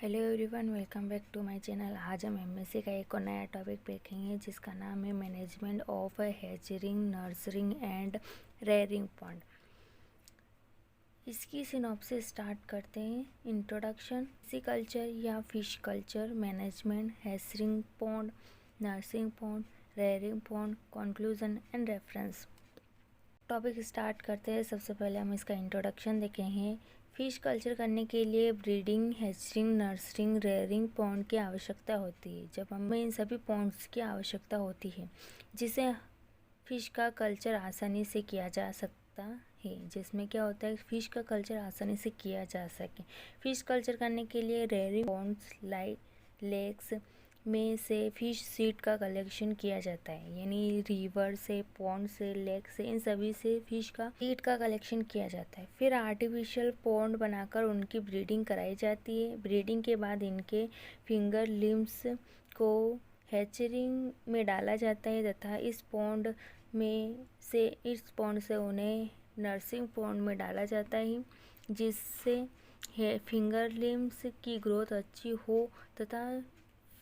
Hello everyone, welcome back to my channel. आज हम MSc का एक और नया टॉपिक देखेंगे जिसका नाम है management of hatchering, nursering and rearing pond. इसकी सिनॉप्सिस स्टार्ट करते हैं। इंट्रोडक्शन, सी कल्चर या fish culture, management, hatchering pond, nursing pond, rearing pond, conclusion and reference. Topic start करते हैं। सबसे पहले हम इसका इंट्रोडक्शन देखेंगे। फिश कल्चर करने के लिए ब्रीडिंग, हैचरिंग, नर्सरिंग, रेयरिंग पॉन्ड की आवश्यकता होती है। जब हमें इन सभी पॉन्ड्स की आवश्यकता होती है जिसे फ़िश का कल्चर आसानी से किया जा सकता है। जिसमें क्या होता है, फ़िश का कल्चर आसानी से किया जा सके। फ़िश कल्चर करने के लिए रेयरिंग पॉन्ड्स, लेक्स में से फिश सीड का कलेक्शन किया जाता है। यानी रिवर से, पॉन्ड से, लेक से, इन सभी से फिश का सीड का कलेक्शन किया जाता है। फिर आर्टिफिशियल पॉन्ड बनाकर उनकी ब्रीडिंग कराई जाती है। ब्रीडिंग के बाद इनके फिंगर लिम्स को हैचरिंग में डाला जाता है तथा इस पॉन्ड से उन्हें नर्सिंग पॉन्ड में डाला जाता है, जिससे फिंगर लिम्स की ग्रोथ अच्छी हो तथा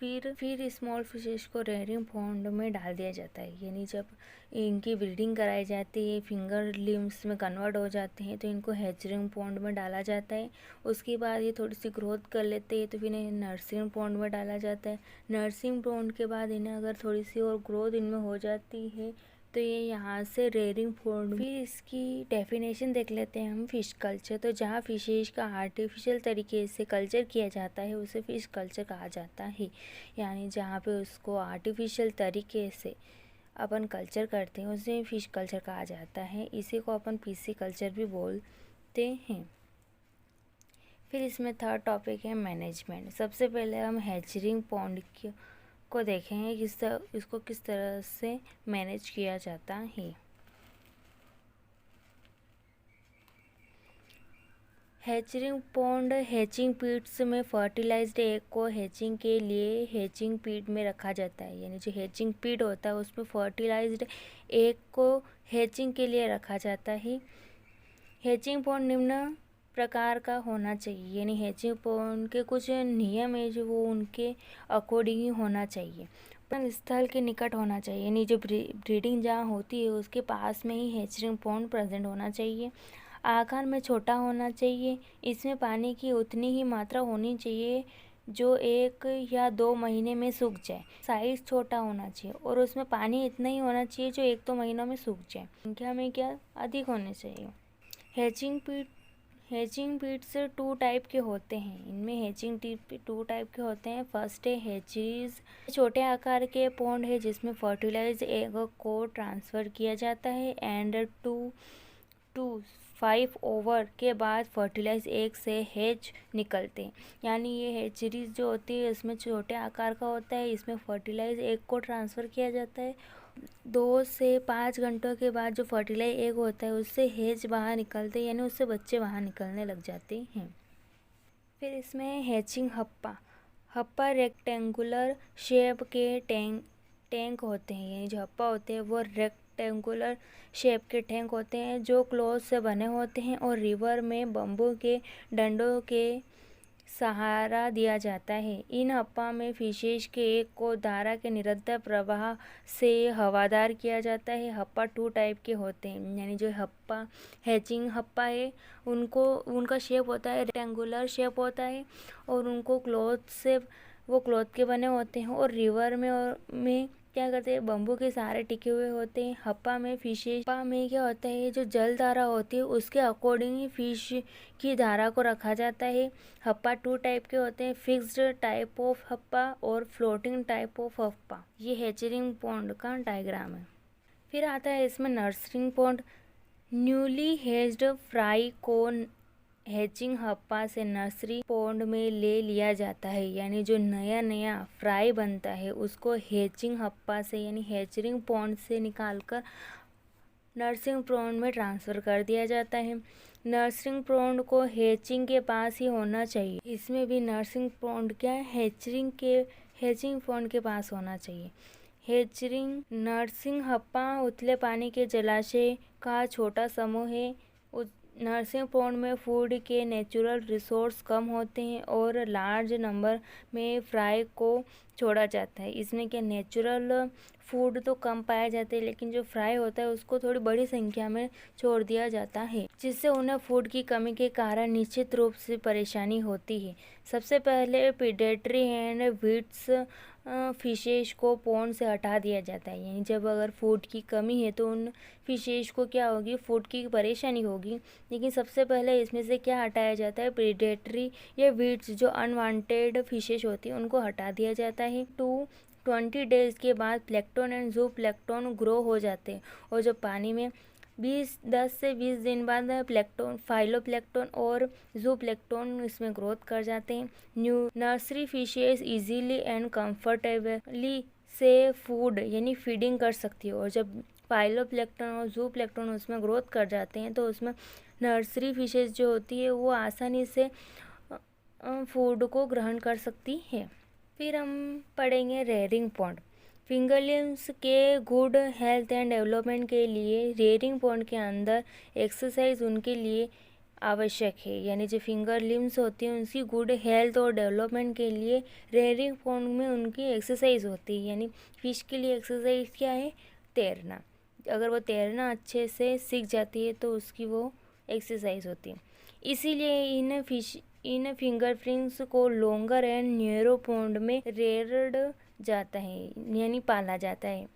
फिर स्मॉल फिशेस को रेयरिंग पॉन्ड में डाल दिया जाता है। यानी जब इनकी ब्रीडिंग कराई जाती है, फिंगर लिम्स में कन्वर्ट हो जाते हैं, तो इनको हैचरिंग पॉन्ड में डाला जाता है। उसके बाद ये थोड़ी सी ग्रोथ कर लेते हैं तो फिर इन्हें नर्सिंग पॉन्ड में डाला जाता है। नर्सिंग पॉन्ड के बाद इन्हें अगर थोड़ी सी और ग्रोथ इनमें हो जाती है तो ये यहाँ से रेयरिंग पॉन्ड। फिर इसकी डेफिनेशन देख लेते हैं हम। फिश कल्चर, तो जहाँ फिशेज का आर्टिफिशियल तरीके से कल्चर किया जाता है उसे फिश कल्चर कहा जाता है। यानी जहाँ पे उसको आर्टिफिशियल तरीके से अपन कल्चर करते हैं उसे फिश कल्चर कहा जाता है। इसी को अपन पीसी कल्चर भी बोलते हैं। फिर इसमें थर्ड टॉपिक है मैनेजमेंट। सबसे पहले हम हैचरिंग पॉन्ड को देखेंगे इसको किस तरह से मैनेज किया जाता है। हैचरिंग पॉन्ड हैचिंग पीट्स में फर्टिलाइज्ड एग को हैचिंग के लिए हैचिंग पीट में रखा जाता है। यानी जो हैचिंग पीट होता है उसमें फर्टिलाइज्ड एग को हैचिंग के लिए रखा जाता है। हैचिंग पॉन्ड निम्न प्रकार का होना चाहिए। यानी हैचिंग पॉन्ड के कुछ नियम है जो वो उनके अकॉर्डिंग ही होना चाहिए। स्थल के निकट होना चाहिए। यानी जो ब्रीडिंग जहाँ होती है उसके पास में ही हैचरिंग पॉन्ड प्रेजेंट होना चाहिए। आकार में छोटा होना चाहिए। इसमें पानी की उतनी ही मात्रा होनी चाहिए जो 1 या 2 महीने में सूख जाए। साइज़ छोटा होना चाहिए और उसमें पानी इतना ही होना चाहिए जो 1-2 महीनों में सूख जाए। संख्या में क्या अधिक होने चाहिए। हैचिंग पीट्स 2 टाइप के होते हैं। इनमें हैचिंग टिप 2 टाइप के होते हैं। फर्स्ट है हैचरीज, छोटे आकार के पॉन्ड है जिसमें फर्टिलाइज एग को ट्रांसफ़र किया जाता है। एंड 2 to 5 ओवर के बाद फर्टिलाइज एग से हैच निकलते हैं। यानी ये हैचरीज जो होती है इसमें छोटे आकार का होता है। इसमें फर्टिलाइज एग को ट्रांसफ़र किया जाता है। 2 से 5 घंटों के बाद जो फर्टिलाइज एग होता है उससे हैच बाहर निकलते हैं, यानी उससे बच्चे बाहर निकलने लग जाते हैं। फिर इसमें हैचिंग हप्पा रेक्टेंगुलर शेप के टैंक होते हैं। यानी जो हप्पा होते हैं वो रेक्टेंगुलर शेप के टैंक होते हैं जो क्लॉथ से बने होते हैं और रिवर में बम्बू के डंडों के सहारा दिया जाता है। इन हप्पा में फिशेज के एग को धारा के निरंतर प्रवाह से हवादार किया जाता है। हप्पा 2 टाइप के होते हैं। यानी जो हप्पा हैचिंग हप्पा है उनका शेप होता है रेक्टेंगुलर शेप होता है और उनको क्लॉथ के बने होते हैं और रिवर में क्या करते हैं, बम्बू के सहारे टिके हुए होते हैं। हप्पा में क्या होता है, जो जल धारा होती है उसके अकॉर्डिंग ही फिश की धारा को रखा जाता है। हप्पा 2 टाइप के होते हैं, फिक्स्ड टाइप ऑफ हप्पा और फ्लोटिंग टाइप ऑफ हप्पा। ये हैचरिंग पॉन्ड का डायग्राम है। फिर आता है इसमें नर्सरिंग पॉन्ड। न्यूली हैच्ड फ्राई को हैचिंग हप्पा से नर्सरी पॉन्ड में ले लिया जाता है। यानी जो नया फ्राई बनता है उसको हैचिंग हप्पा से यानी हैचरिंग पॉन्ड से निकालकर नर्सिंग पॉन्ड में ट्रांसफ़र कर दिया जाता है। नर्सिंग पॉन्ड को हैचिंग के पास ही होना चाहिए। इसमें भी नर्सिंग पॉन्ड क्या है, हैचिंग पॉन्ड के पास होना चाहिए। नर्सिंग हप्पा उथले पानी के जलाशय का छोटा समूह है। नर्सिंग पॉन्ड में फूड के नेचुरल रिसोर्स कम होते हैं और लार्ज नंबर में फ्राई को छोड़ा जाता है। इसमें क्या नेचुरल फूड तो कम पाया जाता है, लेकिन जो फ्राई होता है उसको थोड़ी बड़ी संख्या में छोड़ दिया जाता है, जिससे उन्हें फूड की कमी के कारण निश्चित रूप से परेशानी होती है। सबसे पहले प्रीडेटरी एंड वीट्स फिशेज को पॉन्ड से हटा दिया जाता है। यानी जब अगर फूड की कमी है तो उन फिशेज को क्या होगी, फूड की परेशानी होगी। लेकिन सबसे पहले इसमें से क्या हटाया जाता है, प्रीडेटरी या वीट्स जो अनवांटेड फिशेज होती है उनको हटा दिया जाता है। 20 डेज के बाद प्लैंक्टन एंड जू प्लैंक्टन ग्रो हो जाते हैं और जब पानी में 10 से 20 दिन बाद प्लैंक्टन, फाइलोप्लैंक्टन और जूप्लैंक्टन इसमें ग्रोथ कर जाते हैं। New nursery fishes easily and comfortably से फूड यानी फीडिंग कर सकती है और जब फाइलोप्लैंक्टन और जूप्लैंक्टन उसमें ग्रोथ कर जाते हैं तो उसमें नर्सरी फिशेज जो होती है वो आसानी से फूड को ग्रहण कर सकती है। फिर हम पढ़ेंगे रेयरिंग पॉन्ड। फिंगरलिम्स के गुड हेल्थ एंड डेवलपमेंट के लिए रेयरिंग पॉन्ड के अंदर एक्सरसाइज उनके लिए आवश्यक है। यानी जो फिंगरलिम्स होती हैं उनकी गुड हेल्थ और डेवलपमेंट के लिए रेयरिंग पॉन्ड में उनकी एक्सरसाइज होती है। यानी फिश के लिए एक्सरसाइज क्या है, तैरना। अगर वो तैरना अच्छे से सीख जाती है तो उसकी वो एक्सरसाइज होती है। इसीलिए इन फिंगरप्रिंट्स को लॉन्गर एंड न्यूरो पॉन्ड में रेयर्ड जाता है, यानी पाला जाता है।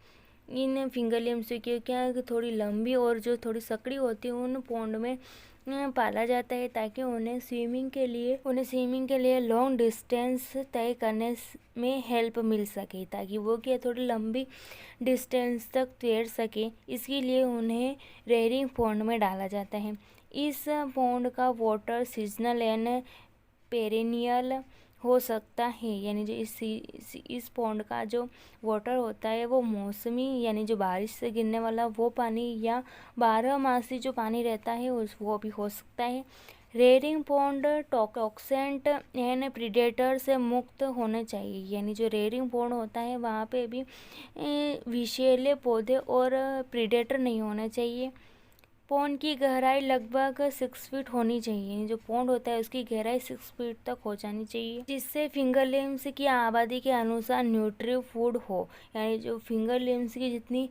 इन फिंगरलिम्स की क्या है कि थोड़ी लंबी और जो थोड़ी सकड़ी होती है उन पॉन्ड में पाला जाता है, ताकि उन्हें स्विमिंग के लिए लॉन्ग डिस्टेंस तय करने में हेल्प मिल सके, ताकि वो क्या थोड़ी लंबी डिस्टेंस तक तैर सके। इसके लिए उन्हें रेयरिंग पॉन्ड में डाला जाता है। इस पॉन्ड का वाटर सीजनल एंड पेरेनियल हो सकता है। यानी जो इस पॉन्ड का जो वाटर होता है वो मौसमी यानी जो बारिश से गिरने वाला वो पानी या 12 मासी जो पानी रहता है वो भी हो सकता है। रेयरिंग पॉन्ड टॉक्सेंट एंड प्रीडेटर से मुक्त होने चाहिए। यानी जो रेयरिंग पॉन्ड होता है वहाँ पे भी विषैले पौधे और प्रीडेटर नहीं होने चाहिए। पॉन्ड की गहराई लगभग 6 फीट होनी चाहिए। जो पॉन्ड होता है उसकी गहराई 6 फीट तक हो जानी चाहिए, जिससे फिंगरलिम्स की आबादी के अनुसार न्यूट्रिटिव फूड हो। यानी जो फिंगरलिम्स की जितनी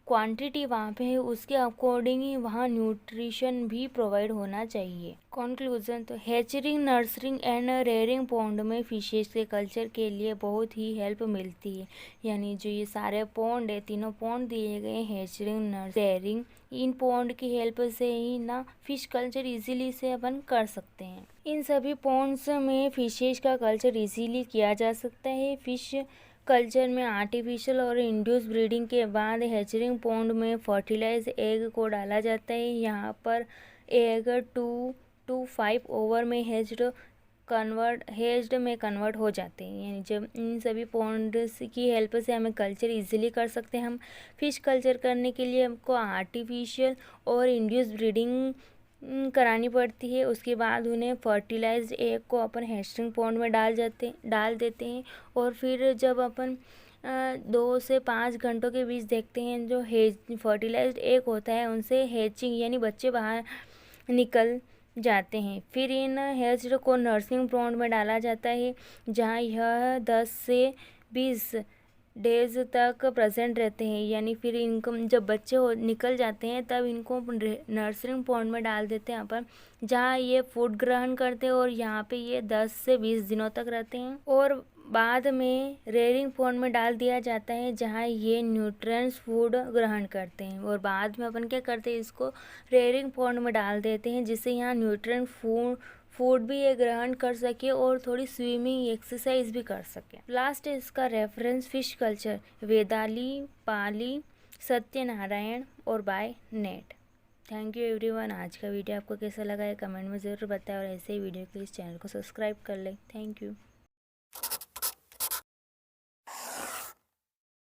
क्वांटिटी वहाँ पे है उसके अकॉर्डिंग ही वहाँ न्यूट्रिशन भी प्रोवाइड होना चाहिए। कंक्लूजन, तो हैचरिंग, नर्सरिंग एंड रेयरिंग पॉन्ड में फिशेज के कल्चर के लिए बहुत ही हेल्प मिलती है। यानी जो ये सारे पॉन्ड है, तीनों पॉन्ड दिए गए हैचरिंग, रेयरिंग, इन पॉन्ड की हेल्प से ही ना फिश कल्चर इजीली से अपन कर सकते हैं। इन सभी पॉन्ड्स में फिशेज का कल्चर इजीली किया जा सकता है। फिश कल्चर में आर्टिफिशियल और इंड्यूस ब्रीडिंग के बाद हैचरिंग पॉन्ड में फर्टिलाइज एग को डाला जाता है। यहाँ पर एग 2 to 5 ओवर में हेज्ड में कन्वर्ट हो जाते हैं। यानी जब इन सभी पॉन्ड्स की हेल्प से हमें कल्चर इजीली कर सकते हैं। हम फिश कल्चर करने के लिए हमको आर्टिफिशियल और इंड्यूस ब्रीडिंग करानी पड़ती है। उसके बाद उन्हें फर्टिलाइज्ड एग को अपन हैचरिंग पॉन्ड में डाल देते हैं और फिर जब अपन 2 से 5 घंटों के बीच देखते हैं जो फर्टिलाइज्ड एग होता है उनसे हैचिंग यानी बच्चे बाहर निकल जाते हैं। फिर इन हैच्ड को नर्सिंग पॉन्ड में डाला जाता है, जहाँ यह 10 से 20 डेज तक प्रेजेंट रहते हैं। यानी फिर इनको जब बच्चे निकल जाते हैं तब इनको नर्सरिंग पॉन्ड में डाल देते हैं अपन, जहाँ ये फूड ग्रहण करते हैं और यहाँ पे ये 10 से 20 दिनों तक रहते हैं और बाद में रेयरिंग पॉन्ड में डाल दिया जाता है, जहाँ ये न्यूट्रिएंट्स फूड ग्रहण करते हैं। और बाद में अपन क्या करते हैं, इसको रेयरिंग पॉन्ड में डाल देते हैं, जिससे यहाँ न्यूट्रिएंट फूड भी ये ग्रहण कर सके और थोड़ी स्विमिंग एक्सरसाइज भी कर सके। लास्ट है इसका रेफरेंस फिश कल्चर, वेदाली, पाली, सत्यनारायण और by net. Thank you everyone. आज का वीडियो आपको कैसा लगा है कमेंट में ज़रूर बताएं और ऐसे ही वीडियो के लिए इस चैनल को सब्सक्राइब कर लें। Thank you.